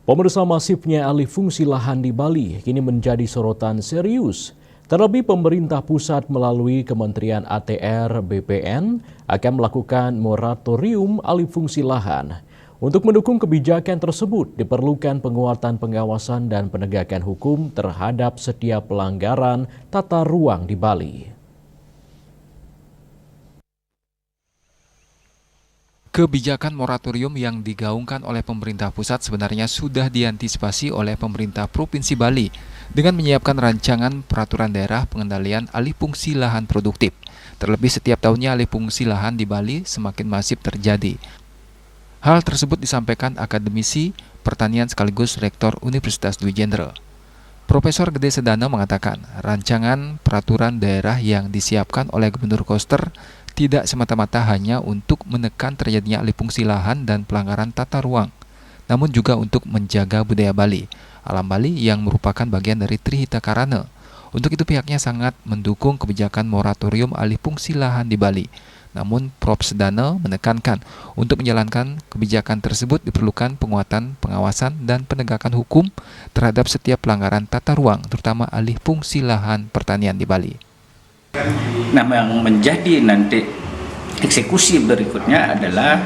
Pemirsa, masifnya alih fungsi lahan di Bali kini menjadi sorotan serius. Terlebih pemerintah pusat melalui Kementerian ATR BPN akan melakukan moratorium alih fungsi lahan. Untuk mendukung kebijakan tersebut diperlukan penguatan pengawasan dan penegakan hukum terhadap setiap pelanggaran tata ruang di Bali. Kebijakan moratorium yang digaungkan oleh pemerintah pusat sebenarnya sudah diantisipasi oleh pemerintah Provinsi Bali dengan menyiapkan rancangan peraturan daerah pengendalian alih fungsi lahan produktif. Terlebih setiap tahunnya alih fungsi lahan di Bali semakin masif terjadi. Hal tersebut disampaikan akademisi pertanian sekaligus Rektor Universitas Dwi Jenderal. Profesor Gede Sedana mengatakan, rancangan peraturan daerah yang disiapkan oleh Gubernur Koster tidak semata-mata hanya untuk menekan terjadinya alih fungsi lahan dan pelanggaran tata ruang, namun juga untuk menjaga budaya Bali, alam Bali yang merupakan bagian dari Trihita Karana. Untuk itu pihaknya sangat mendukung kebijakan moratorium alih fungsi lahan di Bali. Namun Prof. Sedana menekankan untuk menjalankan kebijakan tersebut diperlukan penguatan pengawasan dan penegakan hukum terhadap setiap pelanggaran tata ruang, terutama alih fungsi lahan pertanian di Bali. Nah, yang menjadi nanti eksekusi berikutnya adalah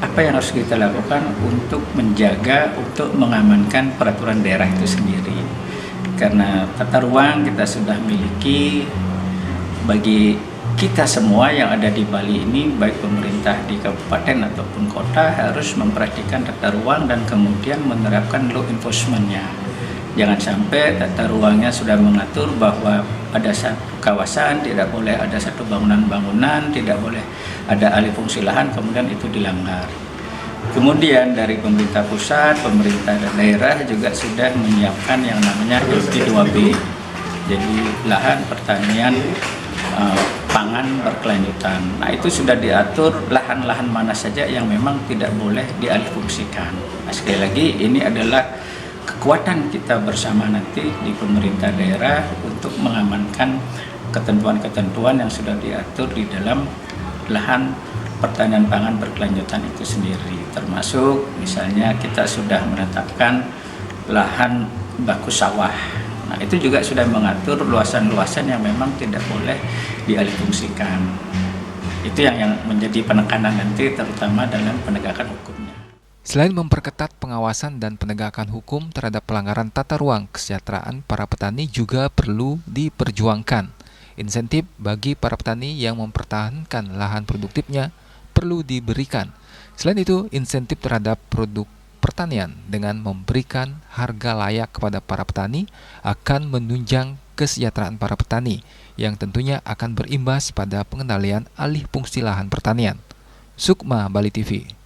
apa yang harus kita lakukan untuk menjaga, untuk mengamankan peraturan daerah itu sendiri. Karena tata ruang kita sudah miliki, bagi kita semua yang ada di Bali ini, baik pemerintah di kabupaten ataupun kota, harus memperhatikan tata ruang dan kemudian menerapkan law enforcement-nya. Jangan sampai tata ruangnya sudah mengatur bahwa pada satu kawasan tidak boleh ada satu bangunan-bangunan, tidak boleh ada alih fungsi lahan, kemudian itu dilanggar. Kemudian dari pemerintah pusat, pemerintah daerah juga sudah menyiapkan yang namanya LP2B. Jadi lahan pertanian pangan berkelanjutan. Nah, itu sudah diatur lahan-lahan mana saja yang memang tidak boleh dialihfungsikan. Nah, sekali lagi ini adalah kekuatan kita bersama nanti di pemerintah daerah untuk mengamankan ketentuan-ketentuan yang sudah diatur di dalam lahan pertanian pangan berkelanjutan itu sendiri. Termasuk misalnya kita sudah menetapkan lahan baku sawah. Nah, itu juga sudah mengatur luasan-luasan yang memang tidak boleh dialihfungsikan. Itu yang menjadi penekanan nanti terutama dalam penegakan hukumnya. Selain memperketat pengawasan dan penegakan hukum terhadap pelanggaran tata ruang, kesejahteraan para petani juga perlu diperjuangkan. Insentif bagi para petani yang mempertahankan lahan produktifnya perlu diberikan. Selain itu, insentif terhadap produk pertanian dengan memberikan harga layak kepada para petani akan menunjang kesejahteraan para petani yang tentunya akan berimbas pada pengendalian alih fungsi lahan pertanian. Sukma, Bali TV.